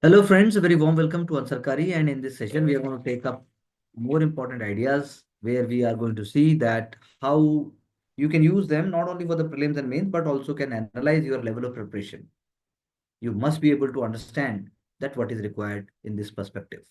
Hello, friends. A very warm welcome to Ansarkari. And in this session, we are going to take up more important ideas where we are going to see that how you can use them not only for the prelims and mains, but also can analyze your level of preparation. You must be able to understand that what is required in this perspective.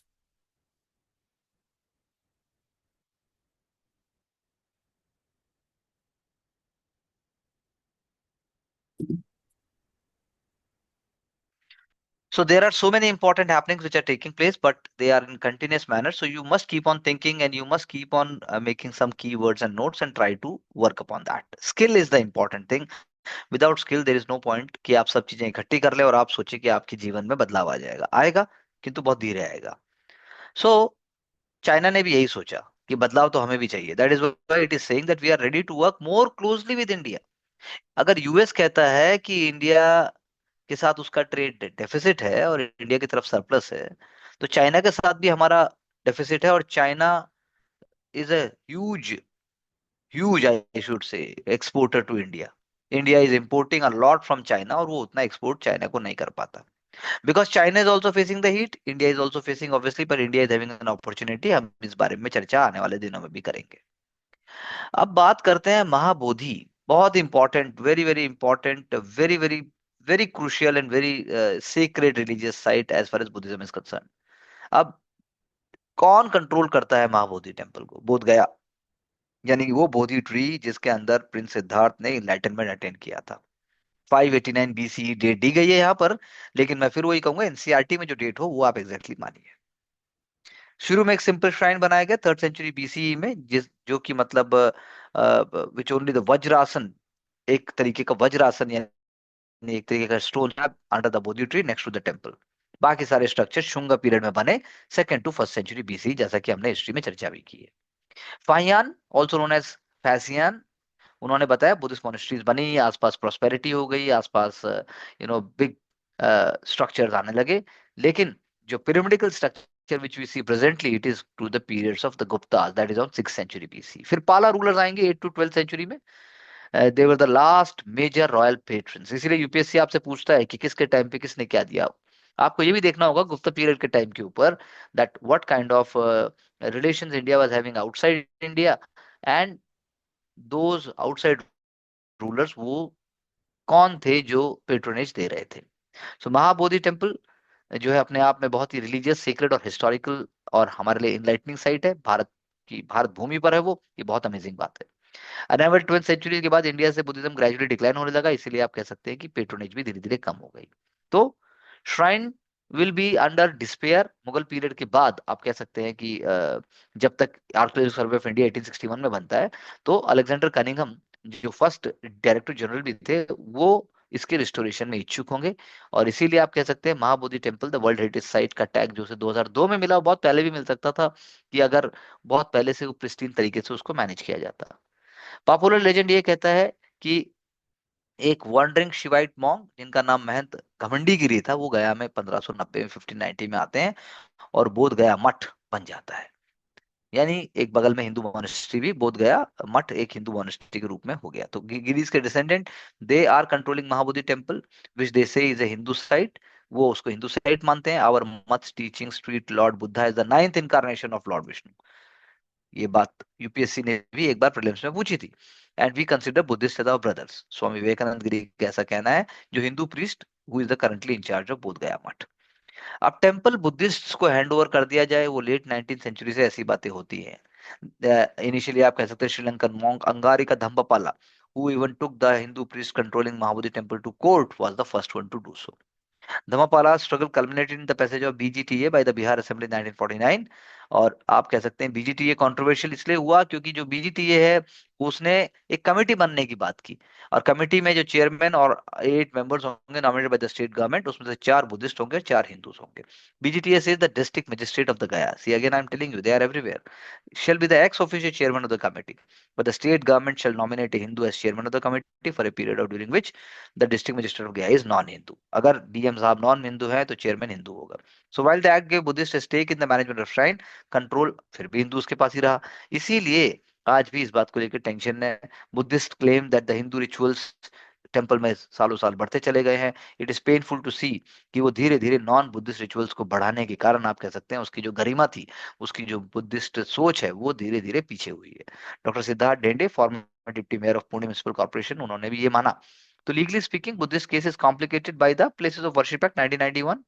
So there are so many important happenings which are taking place, but they are in continuous manner. So you must keep on thinking and you must keep on making some keywords and notes and try to work upon that. Skill is the important thing. Without skill there is no point कि आप सब चीजें इकट्ठी कर ले और आप सोचे कि आपके जीवन में बदलाव आ जाएगा। आएगा, किंतु बहुत धीरे आएगा। सो चाइना ने भी यही सोचा कि बदलाव तो हमें भी चाहिए। That is why it is saying that we are ready to work more closely with India. अगर यूएस कहता है कि इंडिया के साथ उसका ट्रेड डेफिसिट है और इंडिया की तरफ सरप्लस है, तो चाइना के साथ भी हमारा डेफिसिट है। और China is a huge huge I should say exporter to India. India is importing a lot from China और वो उतना एक्सपोर्ट चाइना को नहीं कर पाता। Because China is also facing the heat, India is also facing obviously, पर India is having an opportunity. हम इस बारे में चर्चा आने वाले दिनों में भी करेंगे। अब बात करते हैं महाबोधि। बहुत important, very very important, very very very crucial and very secret religious site as far as Buddhism is concern. अब कौन कंट्रोल करता है महाबोधि टेम्पल को? बोध गया, यानी कि वो बोधि ट्री जिसके अंदर प्रिंस सिद्धार्थ ने इनलाइटनमेंट अटेंड किया था। 589 बीसी डेट दी गई है यहाँ पर, लेकिन मैं फिर वही कहूंगा, एनसीईआरटी में जो डेट हो वो आप एग्जैक्टली मानिए। शुरू में एक सिंपल श्राइन बनाया गया 3rd सेंचुरी बीसीई में, जिस जो कि मतलब विच ओनली द वज्रासन, एक तरीके का वज्रासन यानी एक तरीके का stone under the Bodhi tree next to the temple. बाकी सारे स्ट्रक्चर शुंग पीरियड में बने, 2nd to 1st century BC, जैसा कि हमने हिस्ट्री में चर्चा भी की है। फाहियान ऑल्सो नोन एज फैसियान, उन्होंने बताया बुद्धिस्ट मोनेस्ट्रीज बनी, आसपास प्रोस्पेरिटी हो गई, आसपास बिग स्ट्रक्चर्स आने लगे। लेकिन जो pyramidical structure which we see presently, it is to the periods of the Guptas, that is on 6th century BC. फिर पाला रूलर्स आएंगे 8 to 12th सेंचुरी में। They were the last major royal patrons. इसीलिए UPSC आपसे पूछता है कि किसके time पे किसने क्या दिया। आपको ये भी देखना होगा गुप्ता पीरियड के टाइम के ऊपर, that what kind of relations India was having outside India, and those outside rulers वो कौन थे जो पेट्रोनेज दे रहे थे। सो महाबोधि टेम्पल जो है अपने आप में बहुत ही रिलीजियस, सीक्रेट और हिस्टोरिकल और हमारे लिए इनलाइटनिंग साइट है। भारत की, भारत भूमि पर है वो, ये बहुत अमेजिंग बात है। अराउंड 12th सेंचुरी के बाद इंडिया से बुद्धिज्म ग्रेजुअली डिक्लाइन होने लगा, इसीलिए आप कह सकते हैं कि पेट्रोनेज भी धीरे धीरे कम हो गई। तो shrine will be under despair. Mughal period के बाद आप कह सकते हैं कि जब तक आर्कियोलॉजिकल सर्वे ऑफ इंडिया 1861 में बनता है, तो अलेक्जेंडर कनिंघम जो फर्स्ट डायरेक्टर जनरल भी थे, वो इसके रिस्टोरेशन में इच्छुक होंगे। और इसीलिए आप कह सकते हैं Mahabodhi temple the world heritage site का टैग जो उसे 2002 में मिला, बहुत पहले भी मिल सकता था कि अगर बहुत पहले से वो प्रिस्टीन तरीके से उसको मैनेज किया जाता। पॉपुलर लेजेंड ये कहता है कि एक वॉन्डरिंग शिवाइट मॉन्क जिनका नाम महंत घमंडी गिरी था, वो गया में 1590 में 1590 में आते हैं और बोध गया मठ बन जाता है। यानी एक बगल में हिंदू मोनेस्ट्री भी, बोध गया मठ एक हिंदू मोनेस्ट्री के रूप में हो गया। तो गिरीज के descendant, they are controlling Mahabodhi temple which they say is A Hindu site. वो उसको हिंदू साइट मानते हैं। आवर मथ teaching street Lord Buddha is the 9th incarnation of Lord Vishnu. ये बात यूपीएससी ने भी एक बार प्रीलिम्स में पूछी थी। And we consider Buddhist as our brothers. Swami Vivekananda Giri का ऐसा कहना है, जो Hindu priest who is the currently in charge of Bodh Gaya मठ। अब टेम्पल बुद्धिस्ट को हैंड ओवर कर दिया जाए, वो लेट 19th सेंचुरी से ऐसी बातें होती हैं। इनिशियली आप कह सकते हैं Sri Lankan monk Anagarika Dharmapala, who even took the Hindu priest controlling Mahabodhi temple to court, was the first one to do so. Dhammapala's struggle culminated in the passage of BGTA by the Bihar Assembly in 1949। और आप कह सकते हैं बीजीटीए controversial इसलिए हुआ क्योंकि जो बीजीटीए है उसने एक कमेटी बनने की बात की, और कमेटी में जो चेयरमैन और 8 मेंबर्स होंगे nominated by the state government, उसमें से 4 बुद्धिस्ट होंगे, 4 हिंदूज होंगे। बीजीटीए से the district magistrate of the Gaya, see again I am telling you, they are everywhere, shall be the ex officio chairman of the committee, but the state government shall nominate a Hindu as chairman of the committee for a period of during which the district magistrate of Gaya is non-Hindu। अगर DM साहब non Hindu है तो chairman Hindu होगा। सो while the act gave Buddhist a stake in the management of shrine, control फिर भी Hindus के पास ही रहा। इसीलिए आज भी इस बात को लेकर टेंशन है। Buddhist claim that the Hindu rituals temple में सालों साल बढ़ते चले गए हैं। इट इज पेनफुल टू सी कि वो धीरे धीरे नॉन बुद्धिस्ट रिचुअल्स को बढ़ाने के कारण आप कह सकते हैं उसकी जो गरिमा थी, उसकी जो बुद्धिस्ट सोच है, वो धीरे धीरे पीछे हुई है। Doctor Siddharth Dende, former deputy mayor of Pune municipal corporation, उन्होंने भी ये माना। तो legally speaking Buddhist case is complicated by the places of worship act 1991,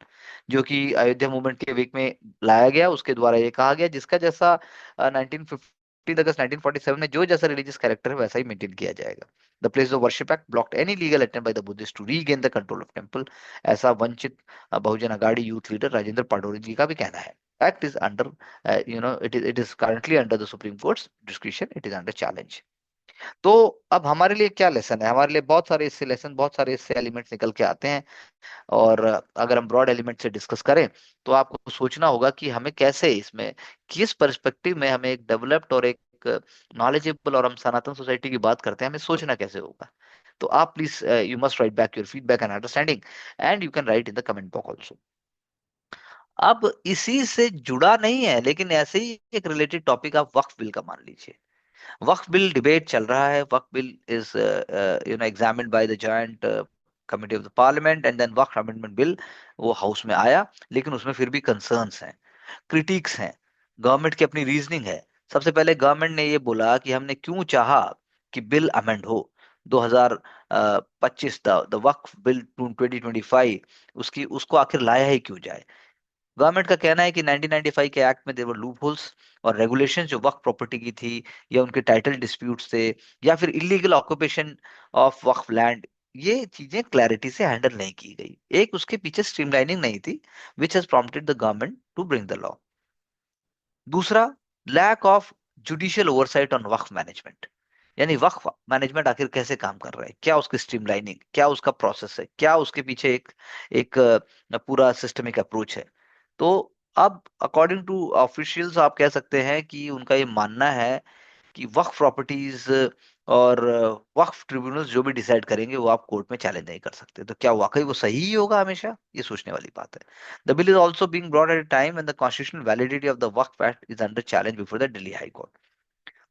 जो कि अयोध्या मूवमेंट के वेक में लाया गया। उसके द्वारा ये कहा गया जिसका जैसा 1915 अगस्त 1947 में जो जैसा रिलीजियस कैरेक्टर है वैसा ही मेंटेन किया जाएगा। The place of worship act blocked any legal attempt by the Buddhist to regain the control of temple. ऐसा वंचित बहुजन अगाड़ी यूथ लीडर राजेंद्र पाटोरी जी का भी कहना है। Act is under it is currently under the Supreme Court's discretion. It is under challenge. तो अब हमारे लिए क्या लेसन है? हमारे लिए बहुत सारे इससे लेसन, बहुत सारे इससे एलिमेंट्स निकल के आते हैं। और अगर हम ब्रॉड एलिमेंट से डिस्कस करें तो आपको सोचना होगा कि हमें कैसे इसमें, किस पर्सपेक्टिव में हमें एक डेवलप्ड और एक नॉलेजेबल, और हम सनातन सोसाइटी की बात करते हैं, हमें सोचना कैसे होगा। तो आप please you must write back your feedback and understanding, and you can write in the comment box also. अब इसी से जुड़ा नहीं है लेकिन ऐसे ही एक रिलेटेड टॉपिक आप वक्फ बिल का मान लीजिए। वक्फ बिल डिबेट चल रहा है। Waqf bill is examined by the joint committee of the parliament, and then Waqf amendment bill वो हाउस में आया, लेकिन उसमें फिर भी कंसर्न्स हैं, क्रिटिक्स हैं, गवर्नमेंट की अपनी रीजनिंग है। सबसे पहले गवर्नमेंट ने ये बोला कि हमने क्यों चाहा कि बिल अमेंड हो 2025, द वक्फ बिल 2025, उसकी उसको आखिर लाया ही क्यों जाए। गवर्नमेंट का कहना है कि 1995 के एक्ट में देयर वर लूप होल्स, और रेगुलेशंस जो वक्फ प्रॉपर्टी की थी, या उनके टाइटल डिस्प्यूट्स थे, या फिर illegal occupation of Waqf land, ये चीजें क्लैरिटी से हैंडल नहीं की गई। एक उसके पीछे स्ट्रीमलाइनिंग नहीं थी, which has prompted the government to bring the law. दूसरा, lack of judicial oversight on Waqf management, यानी वक्फ मैनेजमेंट आखिर कैसे काम कर रहा है, क्या उसकी स्ट्रीमलाइनिंग, क्या उसका प्रोसेस है, क्या उसके पीछे एक एक पूरा सिस्टमिक अप्रोच है। तो अब अकॉर्डिंग टू ऑफिशियल्स आप कह सकते हैं कि उनका ये मानना है कि वक्फ प्रॉपर्टीज और वक्फ ट्रिब्यूनल्स जो भी डिसाइड करेंगे वो आप कोर्ट में चैलेंज नहीं कर सकते। तो क्या वाकई वो सही ही होगा हमेशा? ये सोचने वाली बात है। The bill is also being brought at a time when the constitutional validity of the Waqf act is under challenge before the Delhi high court.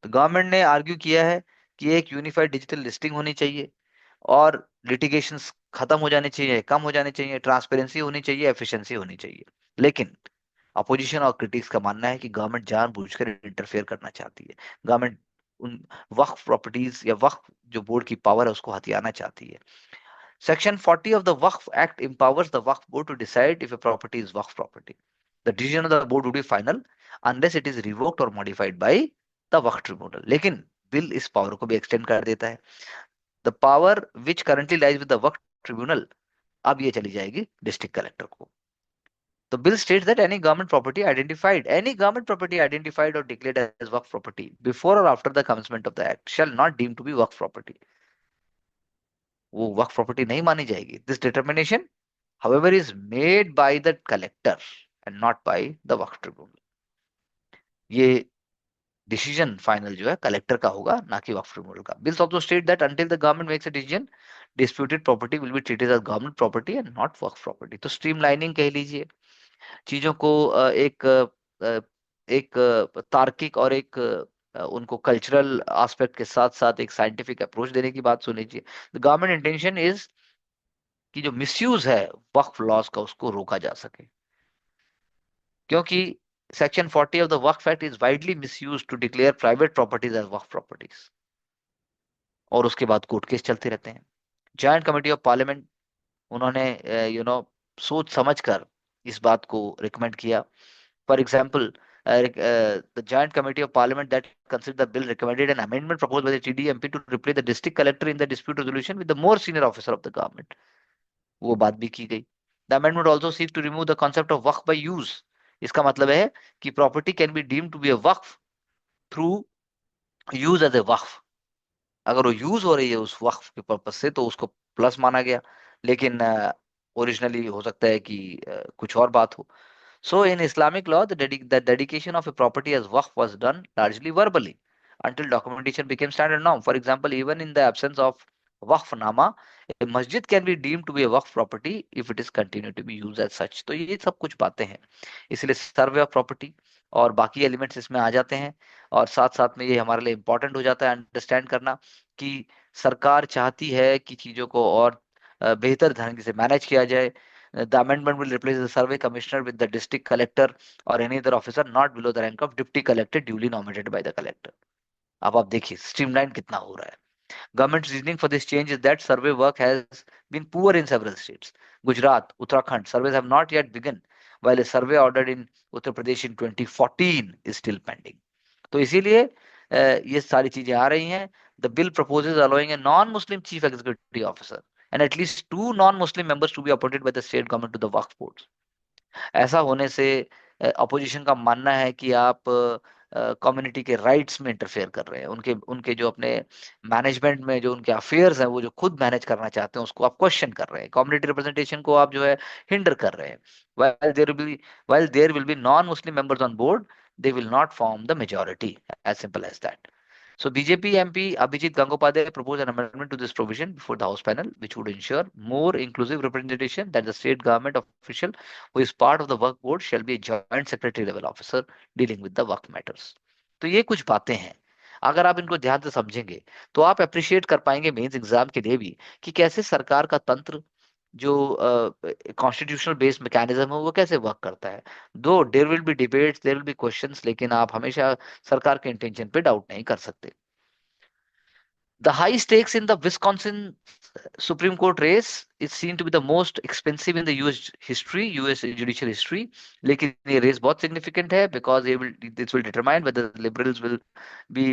तो गवर्नमेंट ने आर्ग्यू किया है कि एक यूनिफाइड डिजिटल लिस्टिंग होनी चाहिए, और लिटिगेशंस खत्म हो जाने चाहिए, कम हो जाने चाहिए, ट्रांसपेरेंसी होनी चाहिए, एफिशिएंसी होनी चाहिए। लेकिन अपोजिशन और क्रिटिक्स का मानना है कि गवर्नमेंट जानबूझकर इंटरफेयर करना चाहती है। गवर्नमेंट उन वक्फ प्रॉपर्टीज या वक्फ जो बोर्ड की पावर है उसको हथियाना चाहती है। Section 40 of the Waqf Act empowers the Waqf board to decide if a property is Waqf property. The decision of the board would be final unless it is revoked or modified by the Waqf tribunal. लेकिन bill इस power को भी extend कर देता है। The power which currently lies with the Waqf tribunal अब ये चली जाएगी डिस्ट्रिक्ट कलेक्टर को। The bill states that any government property identified or declared as Waqf property before or after the commencement of the act shall not deem to be Waqf property. वो Waqf property नहीं मानी जाएगी। This determination, however, is made by the collector and not by the Waqf tribunal. ये decision final जो है collector का होगा, ना कि वक्फ ट्रिब्यूनल का। Bills also state that until the government makes a decision, disputed property will be treated as government property and not Waqf property. तो streamlining कह लीजिए चीजों को, एक तार्किक और एक उनको कल्चरल एस्पेक्ट के साथ साथ एक साइंटिफिक अप्रोच देने की बात सुन लीजिए। द गवर्नमेंट इंटेंशन इज कि जो मिसयूज है वक्फ लॉज का उसको रोका जा सके, क्योंकि section 40 of the Waqf act is widely misuse to declare private properties as Waqf properties, और उसके बाद कोर्ट केस चलते रहते हैं। जॉइंट कमेटी ऑफ पार्लियामेंट, उन्होंने सोच समझ कर इस बात को रिकमेंड किया। For example, the Joint Committee of Parliament that considered the bill recommended an amendment proposed by the TDMP to replace the district collector in the dispute resolution with the more senior officer of the government. वो बात भी की गई। The amendment also seeks to remove the concept of waqf by use. इसका मतलब है कि property can be deemed to be a waqf through use as a waqf. अगर वो यूज हो रही है उस वक्फ के पर्पज से तो उसको प्लस माना गया, लेकिन ओरिजिनली हो सकता है कि कुछ और बात हो। So in Islamic law, the dedication of a property as waqf was done largely verbally until documentation became standard norm. For example, even in the absence of waqf nama, a masjid can be deemed to be a waqf property if it is continued to be used as such. तो ये सब कुछ बातें हैं, इसलिए survey of property और बाकी elements इसमें आ जाते हैं। और साथ साथ में ये हमारे लिए इंपॉर्टेंट हो जाता है अंडरस्टैंड करना कि सरकार चाहती है कि चीजों को और बेहतर ढंग से मैनेज किया जाए। The amendment will replace the survey commissioner with the district collector और any other officer not below the rank of deputy collector duly nominated by the collector. अब आप देखिए स्ट्रीमलाइन कितना हो रहा है। Government's reasoning for this change is that survey work has been poor in several states. Gujarat, Uttarakhand, surveys have not yet begun, while a survey ordered in Uttar Pradesh in 2014 is still pending. तो इसीलिए ये सारी चीजें आ रही हैं। The bill proposes allowing a non-Muslim chief executive officer and at least two non-Muslim members to be appointed by the state government to the Waqf boards. ऐसा होने से अपोजिशन का मानना है कि आप कम्युनिटी के राइट्स में इंटरफेयर कर रहे हैं, उनके उनके जो अपने मैनेजमेंट में जो उनके अफेयर्स हैं वो जो खुद मैनेज करना चाहते हैं उसको आप क्वेश्चन कर रहे हैं, कम्युनिटी रिप्रेजेंटेशन को आप जो है हिंडर कर रहे हैं। while there will be while there will be non-Muslim members on board, they will not form the majority, as simple as that. So BJP MP Abhijit Gangopadhyay proposed an amendment to this provision before the House panel, which would ensure more inclusive representation that the state government official who is part of the work board shall be a joint secretary level officer dealing with the work matters. तो ये कुछ बातें हैं, अगर आप इनको ध्यान से समझेंगे तो आप अप्रिशिएट कर पाएंगे मेंस एग्जाम के लिए भी कि कैसे सरकार का तंत्र जो कॉन्स्टिट्यूशनल बेस्ड मैकेनिज्म है वो कैसे वर्क करता है। Though there will be debates, there will be questions, लेकिन आप हमेशा सरकार के इंटेंशन पे डाउट नहीं कर सकते। The high stakes in the Wisconsin Supreme Court race is seen to be the most expensive in the US history, US judicial history. लेकिन ये रेस बहुत significant है because this will determine whether the liberals will be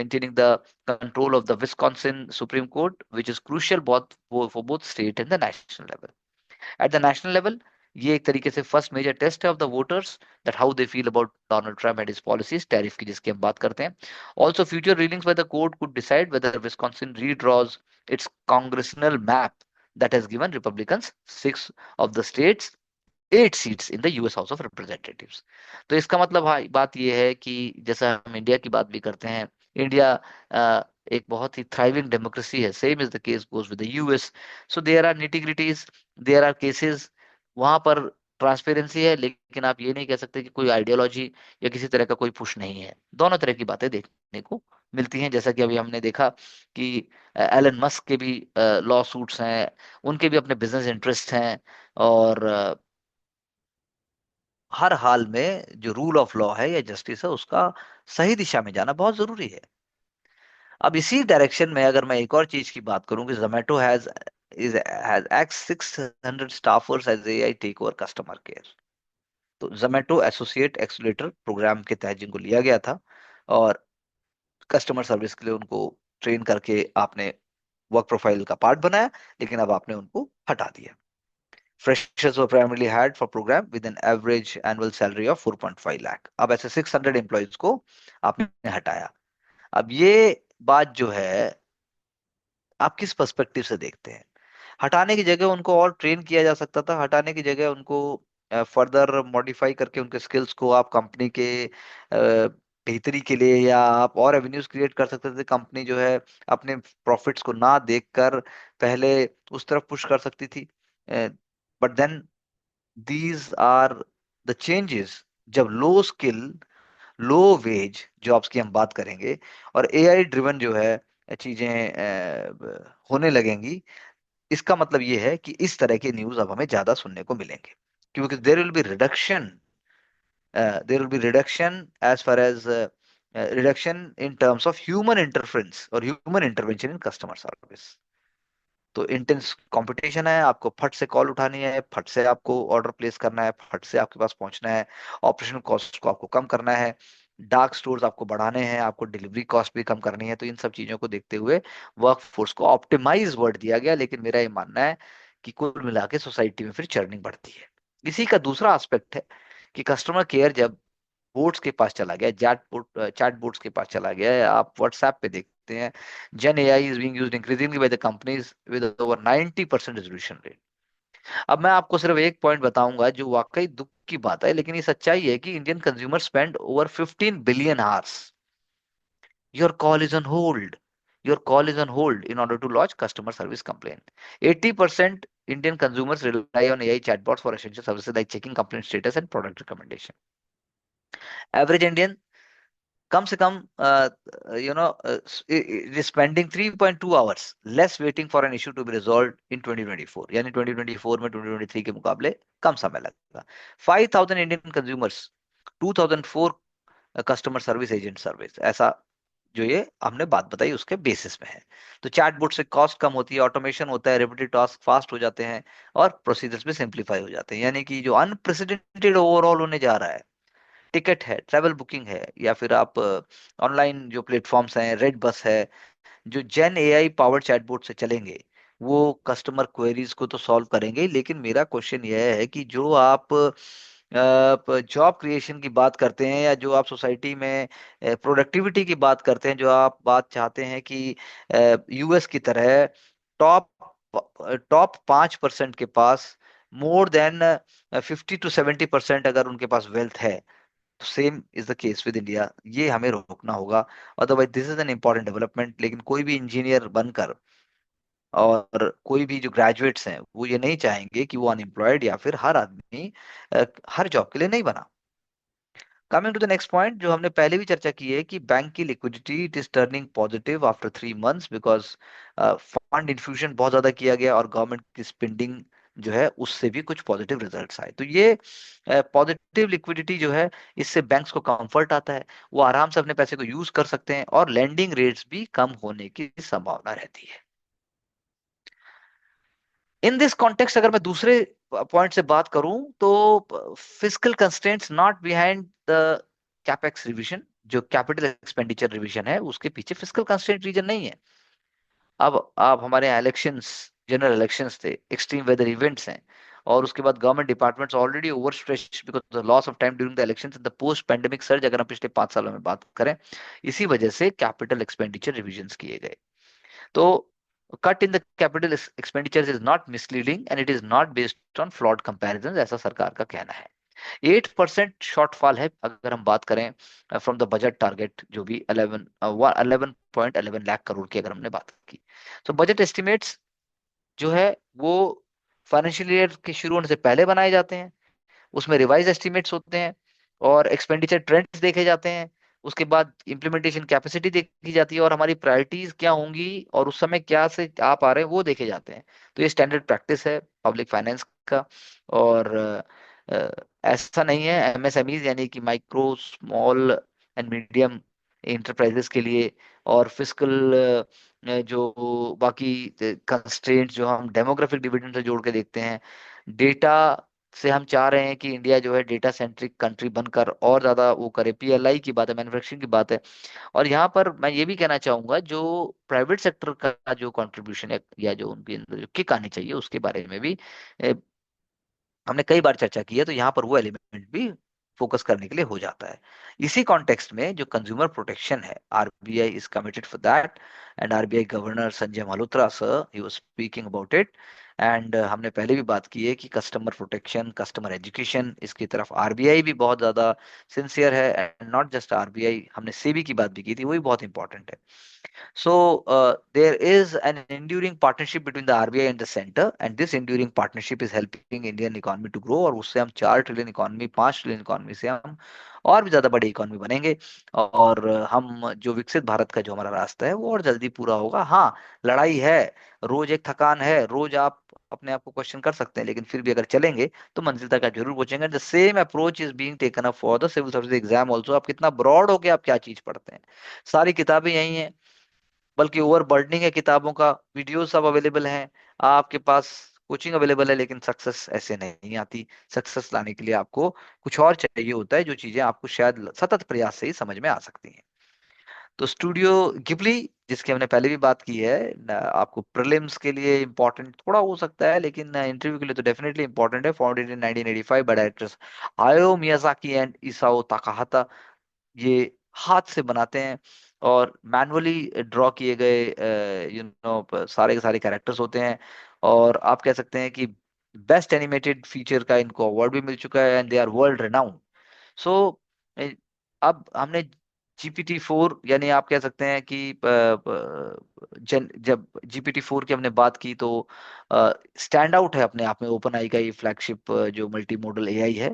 maintaining the control of the Wisconsin Supreme Court, which is crucial both for both state and the national level. At the national level, ये एक तरीके से first major test है of the voters that how they feel about Donald Trump and his policies, tariff की जिसकी हम बात करते हैं। Also future readings by the court could decide whether Wisconsin redraws its congressional map that has given Republicans 6 of the state's 8 seats in the US House of Representatives. तो इसका मतलब बात यह है कि जैसा हम इंडिया की बात भी करते हैं, इंडिया एक बहुत ही थ्राइविंग डेमोक्रेसी है, same is the case goes with the US. So there are nitty gritties, there are cases, वहां पर ट्रांसपेरेंसी है, लेकिन आप ये नहीं कह सकते कि कोई आइडियोलॉजी या किसी तरह का कोई पुश नहीं है। दोनों तरह की बातें देखने को मिलती हैं, जैसा कि अभी हमने देखा कि एलन मस्क के भी लॉ सूट्स हैं, उनके भी अपने बिजनेस इंटरेस्ट हैं, और हर हाल में जो रूल ऑफ लॉ है या जस्टिस है उसका सही दिशा में जाना बहुत जरूरी है। अब इसी डायरेक्शन में अगर मैं एक और चीज की बात करूं कि Zomato has axed 600 staffers as AI take over customer care. तो जोमेटो एसोसिएट एक्सलेटर प्रोग्राम के तहत जिनको लिया गया था और कस्टमर सर्विस के लिए उनको ट्रेन करके आपने वर्क प्रोफाइल का पार्ट बनाया, लेकिन अब आपने उनको हटा दिया। Freshers were primarily hired for program with an average annual salary of 4.5 lakh। अब ऐसे 600 एम्प्लॉयज को आपने हटाया। अब ये बात जो है आप किस पर्सपेक्टिव से देखते हैं? हटाने की जगह उनको और ट्रेन किया जा सकता था, हटाने की जगह उनको फर्दर मॉडिफाई करके उनके स्किल्स को आप कंपनी के बेहतरी के लिए या आप और एवेन्यूज क्रिएट कर सकते थे। कंपनी जो है अपने प्रॉफिट्स को ना देखकर पहले उस तरफ पुश कर सकती थी। But then these are the changes जब low skill low wage jobs की हम बात करेंगे और एआई ड्रिवन जो है चीजें होने लगेंगी। इसका मतलब ये है कि इस तरह के न्यूज अब हमें ज्यादा सुनने को मिलेंगे, क्योंकि there will be reduction as far as reduction in terms of human interference और human intervention in customer service. तो इंटेंस कंपटीशन है, आपको फट से कॉल उठानी है, फट से आपको ऑर्डर प्लेस करना है, फट से आपके पास पहुंचना है, ऑपरेशन कॉस्ट को आपको कम करना है, डार्क स्टोर्स आपको बढ़ाने हैं, आपको डिलीवरी कॉस्ट भी कम करनी है। तो इन सब चीजों को देखते हुए वर्क फोर्स को ऑप्टिमाइज वर्ड दिया गया, लेकिन मेरा ये मानना है कि कुल मिला के सोसाइटी में फिर चर्निंग बढ़ती है। इसी का दूसरा एस्पेक्ट है कि कस्टमर केयर जब बोर्ड्स के पास चला गया, चैट बोर्ड्स के पास चला गया है, आप व्हाट्सएप पे देखते हैं Gen AI is being used increasingly by the companies with over 90% resolution rate। अब मैं आपको सिर्फ एक पॉइंट बताऊंगा जो वाकई दुख की बात है, लेकिन ये सच्चाई है कि Indian consumer spend over 15 billion hours. Your call is on hold, your call is on hold in order to launch customer service complaint. 80% Indian consumers rely on AI chatbots for essential services like checking complaint status and product recommendation. Average Indian कम से कम spending 3.2 hours less waiting for an issue to be resolved in 2024, यानी 2024 में 2023 के मुकाबले कम समय लगेगा। 5,000 Indian consumers, 2004 customer service agent service, ऐसा जो ये हमने बात बताई उसके बेसिस में है। तो चैटबॉट से कॉस्ट कम होती है, ऑटोमेशन होता है, रिपीटेड टास्क फास्ट हो जाते हैं और प्रोसीजर्स भी सिंप्लीफाई हो जाते हैं, यानी कि जो अनप्रेसिडेंटेड ओवरऑल होने जा रहा है, टिकट है, ट्रैवल बुकिंग है, या फिर आप ऑनलाइन जो प्लेटफॉर्म्स हैं, रेड बस है, जो जेन एआई पावर्ड चैटबॉट से चलेंगे, वो कस्टमर क्वेरीज को तो सॉल्व करेंगे। लेकिन मेरा क्वेश्चन यह है कि जो आप जॉब क्रिएशन की बात करते हैं, या जो आप सोसाइटी में प्रोडक्टिविटी की बात करते हैं, जो आप बात चाहते हैं कि यूएस की तरह टॉप टॉप 5% के पास मोर देन 50 to 70% अगर उनके पास वेल्थ है, तो same is the case with India. ये हमें रोकना होगा, otherwise this is an important development. लेकिन कोई भी इंजीनियर बनकर और कोई भी जो ग्रेजुएट्स हैं वो ये नहीं चाहेंगे कि वो अनएम्प्लॉयड या फिर हर आदमी हर जॉब के लिए नहीं बना। Coming to the next point, जो हमने पहले भी चर्चा की है कि बैंक की liquidity it is turning positive after 3 months, because fund infusion बहुत ज्यादा किया गया और गवर्नमेंट की स्पेंडिंग जो है उससे भी कुछ पॉजिटिव रिजल्ट्स आए। तो ये पॉजिटिव लिक्विडिटी जो है, इससे बैंक्स को कंफर्ट आता है, वो आराम से अपने पैसे को यूज कर सकते हैं और लेंडिंग रेट्स भी कम होने की संभावना रहती है। इन दिस कॉन्टेक्स्ट अगर मैं दूसरे पॉइंट से बात करूं, तो fiscal constraints not behind the capex revision, जो कैपिटल एक्सपेंडिचर रिवीजन है उसके पीछे फिस्कल कंस्ट्रेंट रीजन नहीं है। अब आप हमारे यहाँ इलेक्शंस, जनरल इलेक्शंस थे, एक्सट्रीम वेदर इवेंट्स हैं, और उसके बाद government departments already over stretch because the loss of time during the elections and the post pandemic surge, अगर हम पिछले 5 सालों में बात करें, इसी वजह से कैपिटल एक्सपेंडिचर रिविजन किए गए। तो cut in the capital expenditure is not misleading and it is not based on flawed comparison, ऐसा सरकार का कहना है। 8% शॉर्टफॉल है अगर हम बात करें फ्रॉम द बजट टारगेट, जो भी 11.11 लाख करोड़ की अगर हमने बात की। तो बजट एस्टिमेट्स जो है वो फाइनेंशियल ईयर के शुरू होने से पहले बनाए जाते हैं, उसमें रिवाइज एस्टिमेट्स होते हैं और एक्सपेंडिचर ट्रेंड्स देखे जाते हैं, उसके बाद इम्प्लीमेंटेशन कैपेसिटी देखी जाती है और हमारी प्रायोरिटीज क्या होंगी और उस समय क्या से आप आ रहे हैं वो देखे जाते हैं। तो ये स्टैंडर्ड प्रैक्टिस है पब्लिक फाइनेंस का। और ऐसा नहीं है एमएसएमईज यानी कि micro small and medium enterprises के लिए और फिस्कल जो बाकी कंस्ट्रेंट जो हम डेमोग्राफिक डिविडेंड से जोड़ के देखते हैं, डेटा से हम चाह रहे हैं कि इंडिया जो है डेटा सेंट्रिक कंट्री बनकर और ज्यादा वो करे, पीएलआई की बात है, मैन्युफैक्चरिंग की बात है। और यहाँ पर मैं ये भी कहना चाहूंगा, जो प्राइवेट सेक्टर का जो कंट्रीब्यूशन है या जो उनके अंदर जो किक आनी चाहिए उसके बारे में भी हमने कई बार चर्चा की है, तो यहाँ पर वो एलिमेंट भी फोकस करने के लिए हो जाता है। इसी कॉन्टेक्स्ट में जो कंज्यूमर प्रोटेक्शन है, RBI is committed for that and RBI governor Sanjay Malhotra sir he was speaking about it. And हमने पहले भी बात की है कि कस्टमर प्रोटेक्शन, कस्टमर एजुकेशन, इसकी तरफ आरबीआई भी बहुत ज्यादा सिंसियर है। एंड नॉट जस्ट आरबीआई, हमने सेबी की बात भी की थी, वो भी बहुत इंपॉर्टेंट है। So there is an enduring partnership between the RBI and the center, and this enduring partnership is helping Indian economy to grow। और उससे हम 4 ट्रिलियन इकोनॉमी, 5 ट्रिलियन इकोनॉमी से हम और भी ज्यादा बड़ी इकोनॉमी बनेंगे, और हम जो विकसित भारत का जो हमारा रास्ता है वो और जल्दी पूरा होगा। हाँ, लड़ाई है, रोज एक थकान है, रोज आप अपने आप को क्वेश्चन कर सकते हैं, लेकिन फिर भी अगर चलेंगे तो मंजिल तक आप जरूर पहुंचेंगे। The same approach is being taken up for the civil service exam also. आप कितना ब्रॉड हो के आप क्या चीज पढ़ते हैं, सारी किताबें यही हैं, बल्कि ओवर बर्डनिंग है किताबों का, वीडियो सब अवेलेबल हैं आपके पास, कोचिंग अवेलेबल है, लेकिन सक्सेस ऐसे नहीं आती। सक्सेस लाने के लिए आपको कुछ और चाहिए होता है, जो चीजें आपको शायद सतत प्रयास से ही समझ में आ सकती हैं। तो स्टूडियो गिबली, जिसकी हमने पहले भी बात की है, आपको प्रीलिम्स के लिए इंपॉर्टेंट थोड़ा हो सकता है, लेकिन इंटरव्यू के लिए तो डेफिनेटली इंपॉर्टेंट है। फाउंडेड इन 1985 बाय डायरेक्टर्स हायो मियाजाकी एंड इसाओ ताकाहाता। ये हाथ से बनाते हैं और मैनुअली ड्रॉ किए गए सारे के सारे कैरेक्टर्स होते हैं। और आप कह सकते हैं कि बेस्ट एनिमेटेड फीचर का इनको अवार्ड भी मिल चुका है and they are world renowned. So अब हमने GPT-4 यानी आप कह सकते हैं कि जब GPT-4 की हमने बात की तो स्टैंड आउट है अपने आप में ओपन आई का ये फ्लैगशिप जो मल्टी मॉडल एआई है।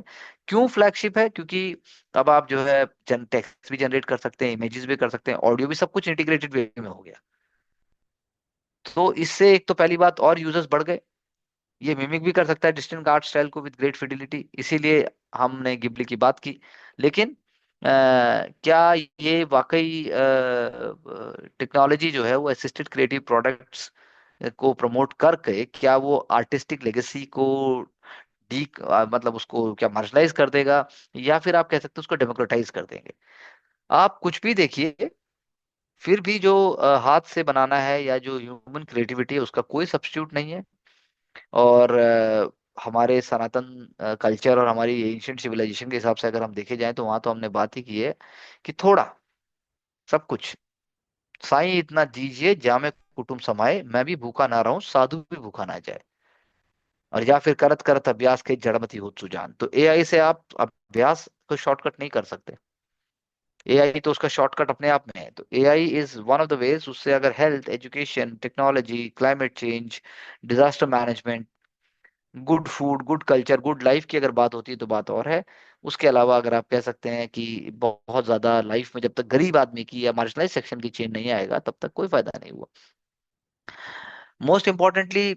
क्यों फ्लैगशिप है? क्योंकि अब आप जो है टेक्स्ट भी जनरेट कर सकते हैं, इमेजेस भी कर सकते हैं, ऑडियो भी, सब कुछ इंटीग्रेटेड वे में हो गया। तो इससे एक तो पहली बात और यूजर्स बढ़ गए। ये मिमिक भी कर सकता है डिस्टेंट आर्ट स्टाइल को विद ग्रेट फिडिलिटी, इसीलिए हमने गिबली की बात की। लेकिन क्या ये वाकई टेक्नोलॉजी जो है वो असिस्टेड क्रिएटिव प्रोडक्ट्स को प्रमोट करके क्या वो आर्टिस्टिक लेगेसी को मतलब उसको क्या मार्जिनलाइज कर देगा, या फिर आप कह सकते हैं उसको डेमोक्रेटाइज कर देंगे? आप कुछ भी देखिए, फिर भी जो हाथ से बनाना है या जो ह्यूमन क्रिएटिविटी है उसका कोई सब्स्टिट्यूट नहीं है। और हमारे सनातन कल्चर और हमारी एंशियंट सिविलाइजेशन के हिसाब से अगर हम देखे जाएं तो वहां तो हमने बात ही की है कि थोड़ा सब कुछ, साईं इतना दीजिए जामे कुटुंब समाए, मैं भी भूखा ना रहूं साधु भी भूखा ना जाए। और या फिर करत करत अभ्यास के जड़मति हो सुजान। तो एआई से आप अभ्यास को शॉर्टकट नहीं कर सकते। एआई तो उसका शॉर्टकट अपने आप में है। तो AI is one of the ways. उससे अगर health, education, technology, climate change, disaster management, good food, good culture, good life की अगर बात होती है तो बात और है। उसके अलावा अगर आप कह सकते हैं कि बहुत ज्यादा लाइफ में जब तक गरीब आदमी की या मार्जिनलाइज सेक्शन की चेंज नहीं आएगा तब तक कोई फायदा नहीं हुआ। मोस्ट इंपॉर्टेंटली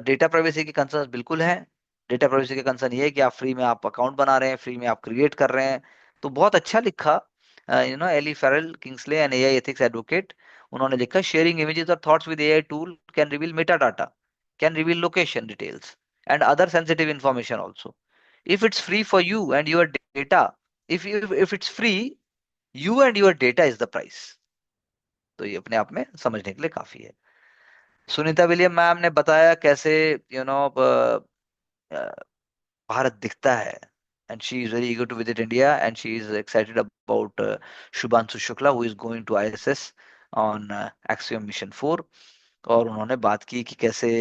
डेटा प्राइवेसी के कंसर्न बिल्कुल हैं। डेटा प्राइवेसी के कंसर्न ये है कि आप फ्री में आप अकाउंट बना रहे हैं, फ्री में आप क्रिएट कर रहे हैं। तो बहुत अच्छा लिखा Ellie Farrell Kingsley an AI ethics advocate, उन्होंने लिखा शेयरिंग इमेजेस और thoughts with AI tool can reveal meta data, can reveal location details and other sensitive information also. If it's free for you and your data, if it's free, you and your data is the price. तो ये अपने आप में समझने के लिए काफी है। सुनीता विलियम मैम ने बताया कैसे भारत दिखता है, and she is very eager to visit India and she is excited about Shubhanshu Shukla who is going to ISS on Axiom Mission 4। और उन्होंने बात की कि कैसे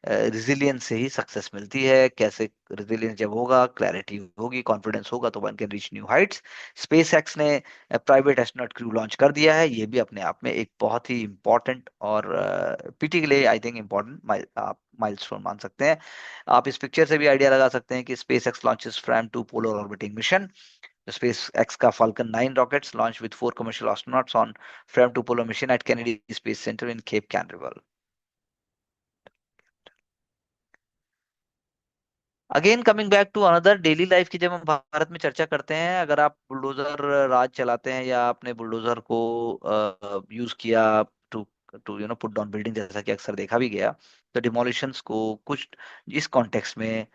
रिजिलियंस से ही सक्सेस मिलती है, कैसे रिजिलियंस जब होगा, क्लैरिटी होगी, कॉन्फिडेंस होगा तो one can reach new Heights. Space x ने प्राइवेट एस्ट्रोनॉट क्रू लॉन्च कर दिया है, ये भी अपने आप में एक बहुत ही इंपॉर्टेंट और पीटी के लिए आई थिंक इंपॉर्टेंट आप माइलस्टोन मान सकते हैं। आप इस पिक्चर से भी आइडिया लगा सकते हैं कि SpaceX launches Fram two polar orbiting mission. SpaceX का Falcon 9 rockets launched with 4 commercial astronauts on Frame to Polar mission at Kennedy Space Center in Cape Canaveral. Again coming back to another daily life की, जब हम भारत में चर्चा करते हैं, अगर आप बुलडोजर राज चलाते हैं या आपने बुलडोजर को यूज किया to to put down building, जैसा कि अक्सर देखा भी गया, तो डिमोलिशंस को कुछ इस कॉन्टेक्स्ट में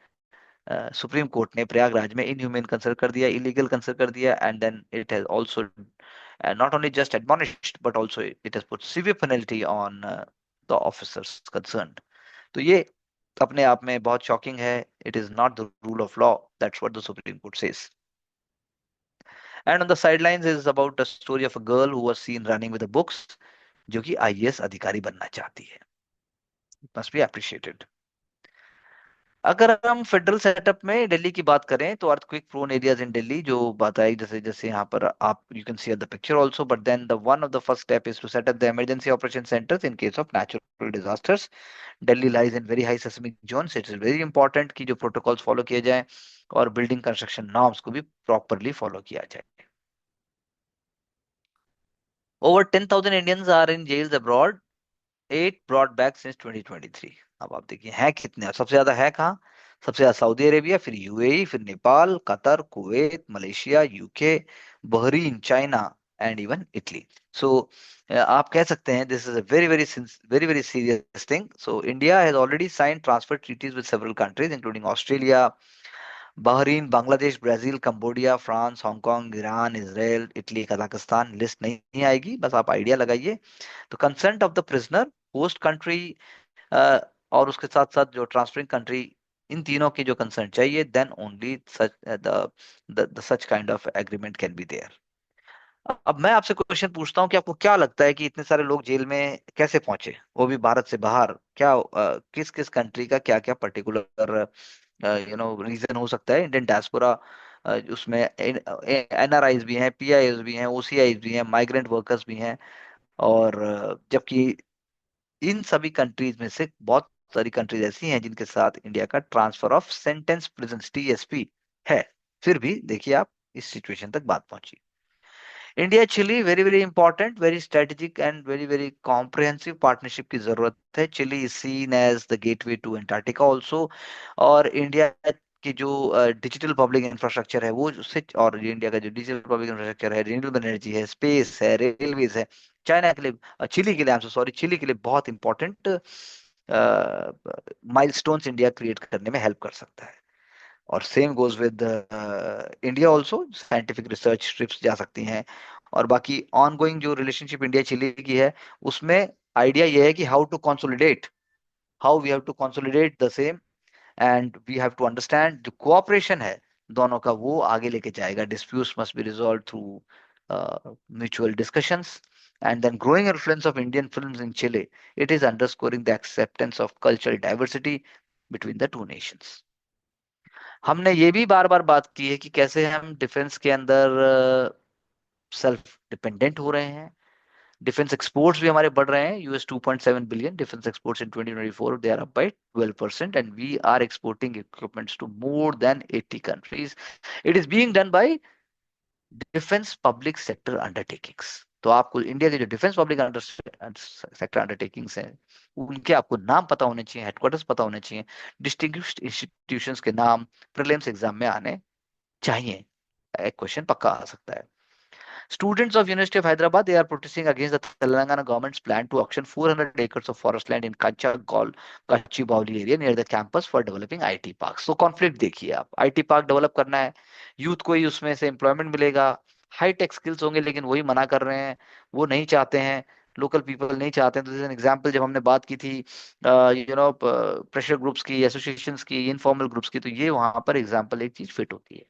सुप्रीम कोर्ट ने प्रयागराज में इनह्यूमेन कंसिडर कर दिया, इलीगल कंसिडर कर दिया, and then it has also not only just admonished but also it has put severe penalty on the officers concerned। तो ये अपने आप में बहुत शॉकिंग है। It is not the rule of law, that's what the supreme court says. And on the sidelines is about the story of a girl who was scene running with the books, जो कि IAS अधिकारी बनना चाहती है। Must be appreciated. अगर हम federal setup में दिल्ली की बात करें तो earthquake prone areas in Delhi जो बताई, जैसे जैसे यहाँ पर आप you can see the picture also, but then the one of the first step is to set up the emergency operation centres in case of natural disasters. Delhi lies in very high seismic zone, it is very important कि जो protocols follow किए जाएं और building construction norms को भी properly follow किया जाए। Over 10,000 Indians are in jails abroad, 8 brought back since 2023। अब आप देखिए हैं कितने, सबसे ज्यादा है कहाँ? सबसे ज्यादा सऊदी अरेबिया, फिर यूएई, फिर Nepal, Qatar, Kuwait, Malaysia, UK, Bahrain, China and even Italy. So आप कह सकते हैं this is a very very very very serious thing. So India has already sign transfer treaties with several countries including Australia, Bahrain, Bangladesh, Brazil, Cambodia, France, Hong Kong, Iran, Israel, Italy, Kazakhstan. List नहीं आएगी, बस आप idea लगाइए। तो consent of the prisoner, host country और उसके साथ साथ जो ट्रांसफरिंग कंट्री, इन तीनों की जो कंसेंट चाहिए, then only such the such kind of agreement can be there. अब मैं आपसे क्वेश्चन पूछता हूँ कि आपको क्या लगता है कि इतने सारे लोग जेल में कैसे पहुंचे, वो भी भारत से बाहर? क्या किस किस कंट्री का क्या क्या पर्टिकुलर रीजन हो सकता है? इंडियन डायस्पोरा उसमें एनआरआईज भी हैं, पीआईएस भी हैं, ओसीआईज भी हैं, माइग्रेंट वर्कर्स भी हैं। और जबकि इन सभी कंट्रीज में से बहुत सारी कंट्रीज ऐसी हैं जिनके साथ इंडिया का transfer of sentence prisons TSP है, फिर भी देखिए आप इस सिचुएशन तक बात पहुंची। India Chile very very important, very strategic and very very comprehensive partnership की जरूरत है। Chile is seen as the gateway to Antarctica also. और इंडिया की जो डिजिटल पब्लिक इंफ्रास्ट्रक्चर है वो उससे, और ये इंडिया का जो डिजिटल पब्लिक इंफ्रास्ट्रक्चर है, रिन्यूएबल एनर्जी है, स्पेस है, रेलवेज है, चाइना के लिए, चिली के लिए, I am so sorry, Chile के लिए बहुत इंपॉर्टेंट माइलस्टोन्स इंडिया क्रिएट करने में हेल्प कर सकता है। और same goes with India also, scientific research trips जा सकती हैं। और बाकी ऑन गोइंग जो रिलेशनशिप इंडिया चिली की है, उसमें आइडिया यह है कि how to consolidate, how we have to consolidate the same, and we have to understand जो कोऑपरेशन है दोनों का, वो आगे लेके जाएगा। Disputes must be resolve through mutual discussions. And then growing influence of Indian films in Chile, it is underscoring the acceptance of cultural diversity between the two nations. हमने ये भी बार बार बात की है कि कैसे हम डिफेंस के अंदर सेल्फ डिपेंडेंट हो रहे हैं। डिफेंस एक्सपोर्ट्स भी हमारे बढ़ रहे हैं। US 2.7 billion defence exports in 2024, they are up by 12%, and we are exporting equipments to more than 80 countries. It is being done by defence public sector undertakings. तो आपको इंडिया के जो डिफेंस पब्लिक सेक्टर अंडरटेकिंग्स हैं, उनके आपको नाम पता होने चाहिए, हेडक्वार्टर्स पता होने चाहिए, डिस्टिंग्विश्ड इंस्टीट्यूशंस के नाम प्रीलिम्स एग्जाम में आने चाहिए। एक क्वेश्चन पक्का आ सकता है। Students of University of Hyderabad, they are protesting against the Telangana government's plan to auction 400 acres of forest land in Kachibowli area near the campus for developing IT parks. So conflict देखिए आप, IT park develop करना है, youth को ही उसमें से employment मिलेगा, high tech skills होंगे, लेकिन वही मना कर रहे हैं, वो नहीं चाहते हैं, लोकल पीपल नहीं चाहते हैं। तो एन एग्जाम्पल जब हमने बात की थी प्रेशर ग्रुप्स की, एसोसिएशंस की, इनफॉर्मल ग्रुप्स की, तो ये वहां पर एग्जाम्पल एक चीज फिट होती है।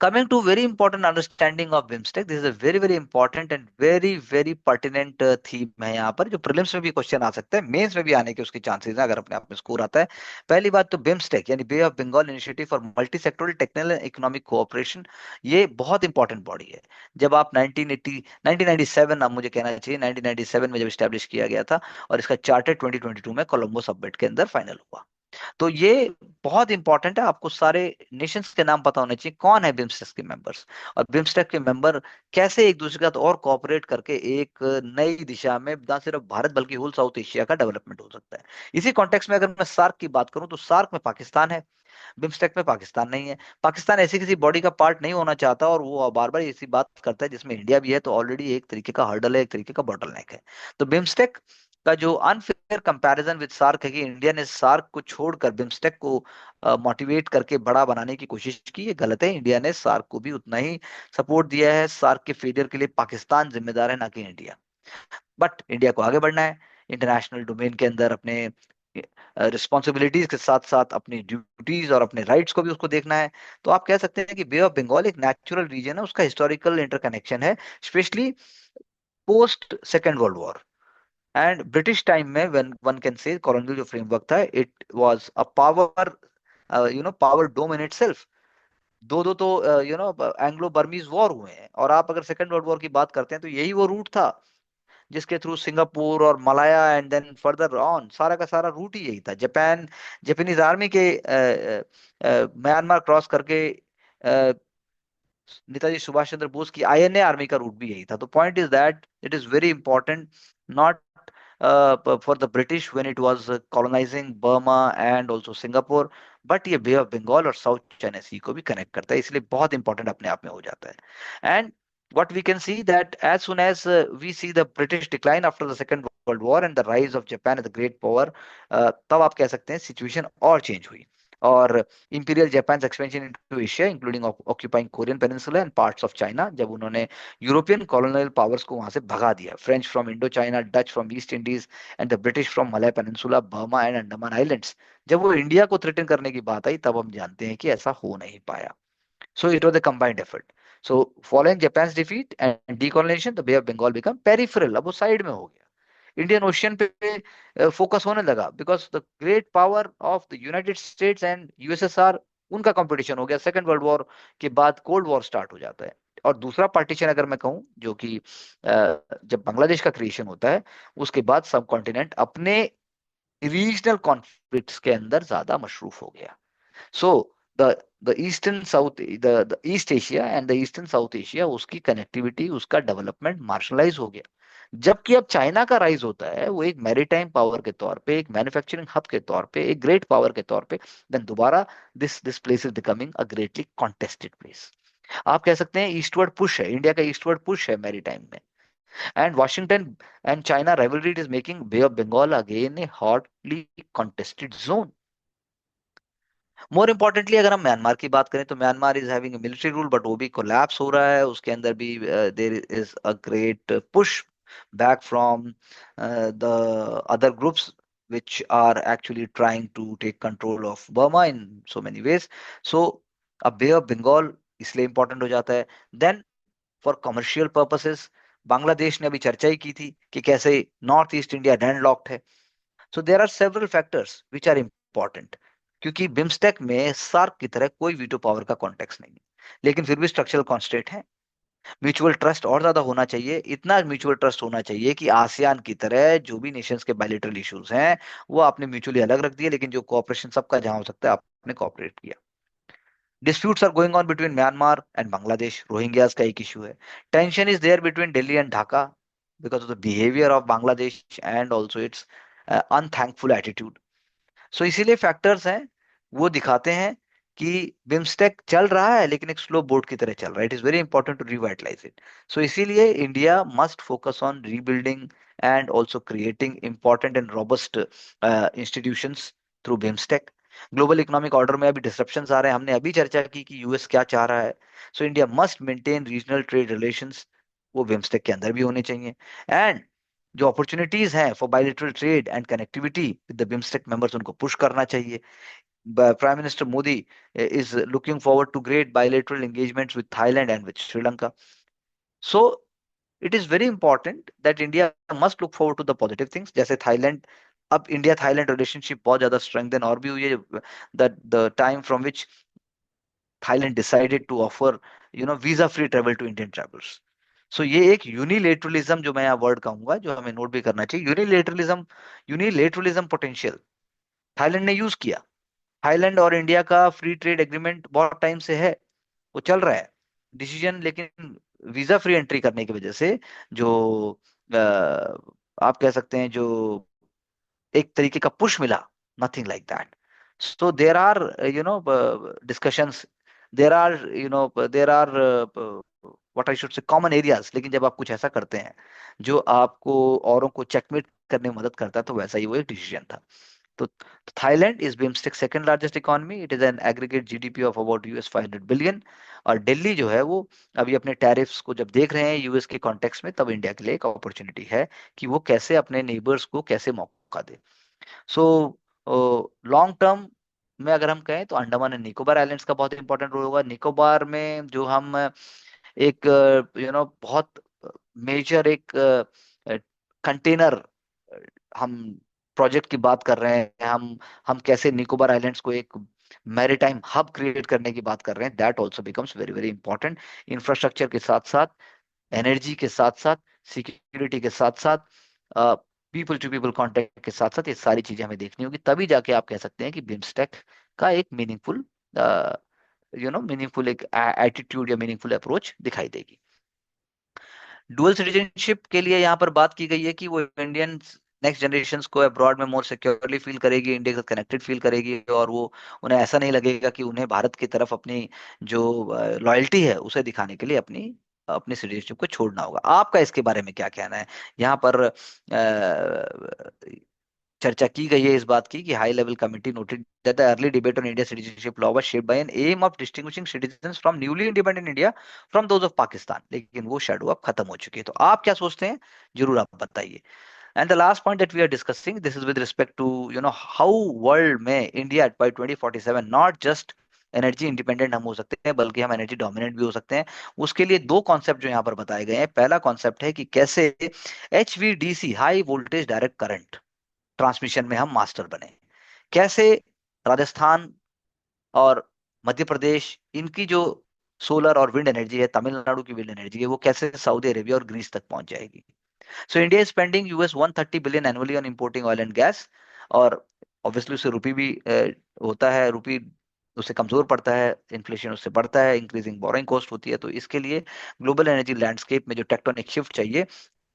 Coming to very important understanding of BIMSTEC, this is a very very important and very very pertinent theme है यहाँ पर, जो प्रीलिम्स में भी क्वेश्चन आ सकता है, मेंस में भी आने के उसके चांसेस हैं अगर अपने आप में स्कोर आता है। पहली बात तो BIMSTEC यानी bay of Bengal initiative for multi sectoral technical and economic cooperation, ये बहुत इंपॉर्टेंट बॉडी है। जब आप 1980 1997, अब मुझे कहना चाहिए 1997 में जब स्टैब्लिश किया गया था, और इसका चार्टर 2022 में कोलंबो सब्मिट के अंदर फाइनल हुआ। तो ये बहुत इंपॉर्टेंट है, आपको सारे नेशंस के नाम पता होने चाहिए, कौन है बिम्स्टेक के मेंबर्स, और बिम्स्टेक के मेंबर कैसे एक दूसरे के साथ और कोऑपरेट करके एक नई दिशा में ना सिर्फ भारत बल्कि होल साउथ एशिया का डेवलपमेंट हो सकता है। इसी कॉन्टेक्स्ट में अगर मैं सार्क की बात करूं, तो सार्क में पाकिस्तान है, बिम्स्टेक में पाकिस्तान नहीं है। पाकिस्तान ऐसी किसी बॉडी का पार्ट नहीं होना चाहता, और वो बार बार ऐसी बात करता है जिसमें इंडिया भी है, तो ऑलरेडी एक तरीके का हर्डल है, एक तरीके का बॉटलनेक है। तो बिम्स्टेक का जो अनफेयर कंपैरिजन विद सार्क है कि इंडिया ने सार्क को छोड़कर बिम्स्टेक को मोटिवेट करके बड़ा बनाने की कोशिश की, ये गलत है। इंडिया ने सार्क को भी उतना ही सपोर्ट दिया है। सार्क के फेलियर के लिए पाकिस्तान जिम्मेदार है, ना कि इंडिया। बट इंडिया को आगे बढ़ना है, इंटरनेशनल डोमेन के अंदर अपने रिस्पॉन्सिबिलिटीज के साथ साथ अपनी ड्यूटीज और अपने राइट्स को भी उसको देखना है। तो आप कह सकते हैं कि बे ऑफ बंगाल एक नेचुरल रीजन है, उसका हिस्टोरिकल इंटरकनेक्शन है, specially post second world war and British time में, when one can say colonial जो फ्रेमवर्क था, it was a power, power dome in itself. दो दो तो एंग्लो बर्मीज वॉर हुए हैं, और आप अगर सेकेंड वर्ल्ड वॉर की बात करते हैं, तो यही वो रूट था जिसके थ्रू सिंगापुर और Malaya and then further on सारा का सारा रूट ही यही था। जापान, जापानीज आर्मी के म्यांमार क्रॉस करके नेताजी सुभाष चंद्र बोस की आईएनए आर्मी का रूट भी यही था। तो point is that it is very important, not for the British when it was colonising Burma and also Singapore, but ये बे ऑफ बंगाल और साउथ चाइना सी को भी कनेक्ट करता है, इसलिए बहुत इंपॉर्टेंट अपने आप में हो जाता है। And what we can see that as soon as we see the British decline after the Second World War and the rise of Japan as a great power, तब आप कह सकते हैं सिचुएशन और चेंज हुई, और imperial Japan expansion into Asia including occupying Korean peninsula and parts of China, जब उन्होंने यूरोपियन कॉलोनियल पावर्स को वहां से भगा दिया, French from Indo China, Dutch from east Indies and the British from Malay peninsula, Burma and Andaman islands, जब वो India को थ्रेटन करने की बात आई, तब हम जानते हैं कि ऐसा हो नहीं पाया। So it was a combined effort. So following Japan's defeat and decolonization, the Bay of Bengal became peripheral. अब वो साइड में हो गया, इंडियन ओशियन पे फोकस होने लगा, because the great power of the United states and USSR उनका competition हो गया। सेकेंड वर्ल्ड वॉर के बाद कोल्ड वॉर स्टार्ट हो जाता है। और दूसरा पार्टीशन अगर मैं कहूं, जो कि जब बांग्लादेश का क्रिएशन होता है, उसके बाद सब कॉन्टिनेंट अपने रीजनल कॉन्फ्लिक्ट्स के अंदर ज्यादा मशरूफ हो गया। So the the eastern south the east Asia and the eastern south Asia, उसकी कनेक्टिविटी, उसका डेवलपमेंट मार्शलाइज हो गया। जबकि अब चाइना का राइज होता है, वो एक मैरीटाइम पावर के तौर पे, एक मैन्युफैक्चरिंग हब के तौर पे, एक ग्रेट पावर के तौर पे, देन दोबारा this place is becoming a greatly contested place. आप कह सकते हैं ईस्टवर्ड पुश है, इंडिया का ईस्टवर्ड पुश है मैरीटाइम में। And Washington and China rivalry is making Bay of Bengal again a hotly contested zone. More importantly अगर हम म्यांमार की बात करें, तो Myanmar is having military rule, but वो भी कोलैप्स हो रहा है। उसके अंदर भी there is a great push back from the other groups which are actually trying to take control of Burma in so many ways. So a Bay of Bengal इसलिए important हो जाता है। Then for commercial purposes, Bangladesh ने अभी चर्चा ही की थी कि कैसे नॉर्थ ईस्ट इंडिया लैंडलॉक्ड है। So there are several factors which are important, क्योंकि बिम्स्टेक में सार्क की तरह कोई वीटो पावर का कॉन्टेक्स्ट नहीं है, लेकिन फिर भी स्ट्रक्चरल कॉन्स्टेंट है। म्यूचुअल ट्रस्ट और ज्यादा होना चाहिए, इतना म्यूचुअल ट्रस्ट होना चाहिए कि आसियान की तरह जो भी नेशंस के बायलैटरल इश्यूज हैं, वो आपने म्यूचुअली अलग रख दिए, लेकिन जो कोऑपरेशन सबका जहां हो सकता है आपने कोऑपरेट किया। Disputes are going on between Myanmar and Bangladesh, Rohingyas का एक इशू है। Tension is there between Delhi and Dhaka because of the behaviour of Bangladesh and also its unthankful attitude. So इसीलिए फैक्टर्स हैं, वो दिखाते हैं कि बिम्स्टेक चल रहा है, लेकिन एक स्लो बोट की तरह चल रहा है। It is very important to revitalise it. So इसीलिए India must focus on rebuilding and also creating important and robust institutions through BIMSTEC. Global economic order में अभी डिसरप्शंस आ रहे हैं, हमने अभी चर्चा की कि यूएस क्या चाह रहा है। So India must maintain regional trade relations, वो बिम्स्टेक के अंदर भी होने चाहिए। एंड जो अपॉर्चुनिटीज हैं for bilateral trade and connectivity with the BIMSTEC members, उनको पुश करना चाहिए। Prime minister Modi is looking forward to great bilateral engagements with Thailand and with Sri Lanka. So it is very important that India must look forward to the positive things, जैसे Thailand, अब India Thailand relationship बहुत ज्यादा strengthen और भी हुई है, the time from which Thailand decided to offer visa free travel to Indian travellers. So ये एक यूनिलेटरलिज्म, जो मैं यहाँ वर्ड कहूंगा, जो हमें नोट भी करना चाहिए, यूनिलेटरलिज्म, यूनिलेटरलिज्म पोटेंशियल थाईलैंड ने यूज किया। थाईलैंड और इंडिया का फ्री ट्रेड एग्रीमेंट बहुत टाइम से है, वो चल रहा है डिसीजन, लेकिन वीजा फ्री एंट्री करने की वजह से जो आप कह सकते हैं, जो एक तरीके का पुश मिला, nothing like that. So there are discussions, there are what I should say common areas, लेकिन जब आप कुछ ऐसा करते हैं जो आपको औरों को चेकमेट करने में मदद करता है, तो वैसा ही वो एक डिसीजन था। तो Thailand is BIMSTEC second largest economy, it is an aggregate GDP of about US 500 billion. और दिल्ली जो है वो अभी अपने टैरिफ्स को जब देख रहे हैं यूएस के कॉन्टेक्स्ट में, तब इंडिया के लिए एक अपॉर्चुनिटी है कि वो कैसे अपने नेबर्स को कैसे मौका दे। सो लॉन्ग टर्म में अगर हम कहें, तो अंडमान एंड निकोबार आइलैंड्स का बहुत इंपॉर्टेंट रोल होगा। निकोबार में जो हम एक बहुत मेजर एक कंटेनर हम प्रोजेक्ट की बात कर रहे हैं, हम कैसे निकोबार आइलैंड्स को एक मैरीटाइम हब क्रिएट करने की बात कर रहे हैं, that also becomes very very important. Infrastructure के साथ साथ, एनर्जी के साथ साथ, सिक्योरिटी के साथ साथ, पीपल टू पीपल कांटेक्ट के साथ साथ, ये सारी चीजें हमें देखनी होगी, तभी जाके आप कह सकते हैं कि बिम्स्टेक का एक मीनिंगफुल एक एटीट्यूड या मीनिंगफुल अप्रोच दिखाई देगी। डुअल सिटीजनशिप के लिए यहाँ पर बात की गई है कि वो इंडियन नेक्स्ट जनरेशन को अब्रॉड में मोर सिक्योरली फील करेगी, इंडिया के साथ कनेक्टेड फील करेगी, और वो उन्हें ऐसा नहीं लगेगा कि उन्हें भारत की तरफ अपनी जो लॉयल्टी है उसे दिखाने के लिए अपनी अपनी सिटीजनशिप को छोड़ना होगा। आपका इसके बारे में क्या कहना है? यहाँ पर चर्चा की गई है इस बात की कि high level committee noted that the early debate on India citizenship law was shaped by an aim of distinguishing citizens from newly independent India from those of Pakistan, लेकिन वो शेडो अब खत्म हो चुकी है। तो आप क्या सोचते हैं, जरूर आप बताइए। And the last point that we are discussing, this is with respect to how world में India by 2047 not just energy independent हम हो सकते हैं, बल्कि हम एनर्जी डोमिनेंट भी हो सकते हैं। उसके लिए दो कॉन्सेप्ट जो यहाँ पर बताए गए हैं। पहला कॉन्सेप्ट है कि कैसे HVDC, high voltage direct current transmission में हम मास्टर बने, कैसे राजस्थान और मध्य प्रदेश, इनकी जो सोलर और विंड एनर्जी है, तमिलनाडु की विंड एनर्जी है, वो कैसे सऊदी अरेबिया और ग्रीस तक पहुंच जाएगी। So India is spending US 130 billion annually on importing oil and gas. और ऑब्वियसली उससे रुपी भी होता है, रुपी उससे कमजोर पड़ता है, इन्फ्लेशन उससे बढ़ता है, इंक्रीजिंग बोरिंग कॉस्ट होती है। तो इसके लिए ग्लोबल एनर्जी लैंडस्केप में जो टेक्टोनिक शिफ्ट चाहिए,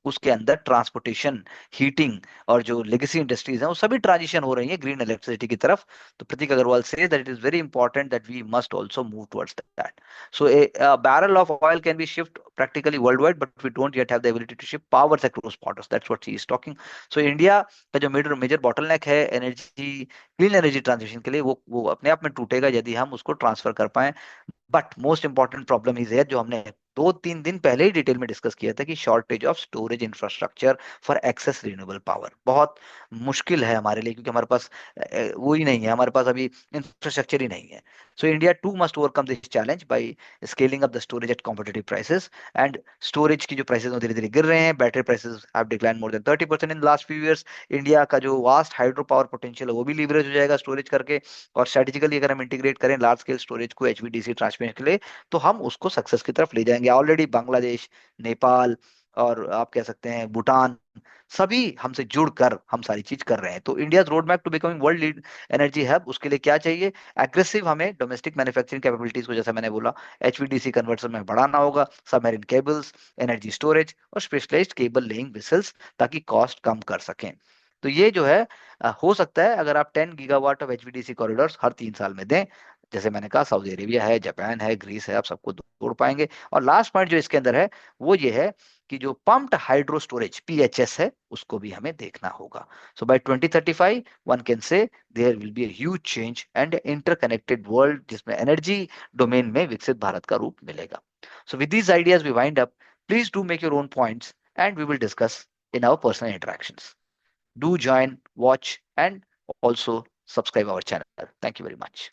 उसके अंदर ट्रांसपोर्टेशन, हीटिंग और जो लेगेसी इंडस्ट्रीज हैं वो सभी ट्रांजिशन हो रही है ग्रीन इलेक्ट्रिसिटी की तरफ। तो प्रतीक अग्रवाल से that it is very important that we must also move towards that. So a barrel of oil can be shipped practically worldwide, but we don't yet have the ability to ship powers across borders. That's what she is talking. So India का जो major bottleneck है energy, clean energy transition के लिए, वो अपने आप में टूटेगा यदि हम उसको ट्रांसफर कर पाए। But most important problem is है, जो हमने 2-3 दिन पहले ही डिटेल में डिस्कस किया था, कि shortage of storage infrastructure for excess renewable power बहुत मुश्किल है हमारे लिए, क्योंकि हमारे पास वो ही नहीं है, हमारे पास अभी इंफ्रास्ट्रक्चर ही नहीं है। So India too must overcome this challenge by scaling up the storage at competitive prices. And storage की जो प्राइसेस धीरे धीरे गिर रहे हैं, battery prices have decline more than 30% in last few years. India का जो वास्ट हाइड्रो पावर पोटेंशियल है वो भी लीवरेज हो जाएगा स्टोरेज करके। और स्ट्रेटेजिकली अगर हम इंटीग्रेट करें लार्ज स्केल स्टोरेज को एचवीडीसी ट्रांसमिशन के लिए, तो हम उसको सक्सेस की तरफ ले जाएंगे। ऑलरेडी बांग्लादेश, नेपाल और आप कह सकते हैं भूटान, सभी हमसे जुड़कर हम सारी चीज कर रहे हैं। तो India road map to becoming world lead energy hub, उसके लिए क्या चाहिए? एग्रेसिव हमें डोमेस्टिक मैन्युफैक्चरिंग कैपेबिलिटीज को, जैसा मैंने बोला, एचवीडीसी कन्वर्टर में बढ़ाना होगा, सबमरीन केबल्स, एनर्जी स्टोरेज और स्पेशलाइज्ड केबल लेइंग वेसल्स, ताकि कॉस्ट कम कर सकें। तो ये जो है हो सकता है अगर आप 10 गीगावाट ऑफ एचवीडीसी कॉरिडोर्स हर 3 साल में दें, जैसे मैंने कहा सऊदी अरेबिया है, जापान है, ग्रीस है, आप सबको जोड़ पाएंगे। और लास्ट पॉइंट जो इसके अंदर है वो ये है कि जो पम्प्ड हाइड्रो स्टोरेज पीएचएस है, उसको भी हमें देखना होगा। So by 2035 one can say there will be a huge change and interconnected world, जिसमें एनर्जी डोमेन में विकसित भारत का रूप मिलेगा। So with these ideas we wind up. Please do make your own points and we will discuss in our personal interactions. Do join, watch, and also subscribe our channel. Thank you very much.